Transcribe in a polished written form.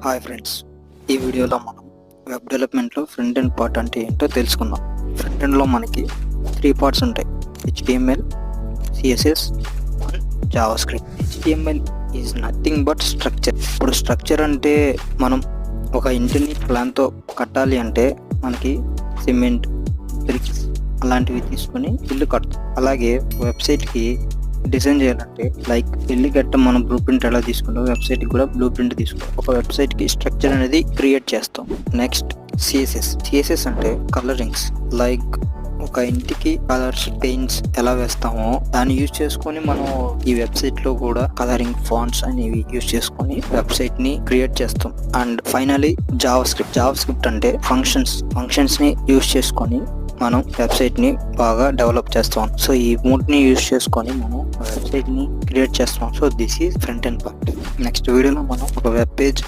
Hi friends, ఈ వీడియోలో మనం వెబ్ డెవలప్మెంట్లో ఫ్రంట్ ఎండ్ పార్ట్ అంటే ఏంటో తెలుసుకుందాం. ఫ్రంట్ ఎండ్లో మనకి 3 పార్ట్స్ ఉంటాయి: HTML, CSS and JavaScript. HTML is nothing but structure. ఇప్పుడు స్ట్రక్చర్ అంటే మనం ఒక ఇంటిని ప్లాన్తో కట్టాలి అంటే మనకి సిమెంట్, బ్రిక్స్ అలాంటివి తీసుకొని ఇల్లు కడతాం. అలాగే వెబ్సైట్కి డిజైన్ చేయాలంటే లైక్ ఇల్లు గట్ట మనం బ్లూ ప్రింట్ ఎలా తీసుకుంటాం, వెబ్సైట్కి కూడా బ్లూ ప్రింట్ తీసుకుంటాం. ఒక వెబ్సైట్కి స్ట్రక్చర్ అనేది క్రియేట్ చేస్తాం. నెక్స్ట్ సిఎస్ఎస్ అంటే కలరింగ్స్. లైక్ ఒక ఇంటికి కలర్స్, పెయింట్స్ ఎలా వేస్తామో దాన్ని యూజ్ చేసుకొని మనం ఈ వెబ్సైట్ లో కూడా కలరింగ్ ఫాంట్స్ అనేవి యూజ్ చేసుకొని వెబ్సైట్ ని క్రియేట్ చేస్తాం. అండ్ ఫైనలీ జావాస్క్రిప్ట్ అంటే ఫంక్షన్స్ ని యూజ్ చేసుకొని మనం వెబ్సైట్ ని బాగా డెవలప్ చేస్తాం. సో ఈ మూడ్ని యూజ్ చేసుకొని మనం వెబ్సైట్ ని క్రియేట్ చేస్తాం. So this is front end part. Next వీడియోలో మనం ఒక వెబ్ పేజ్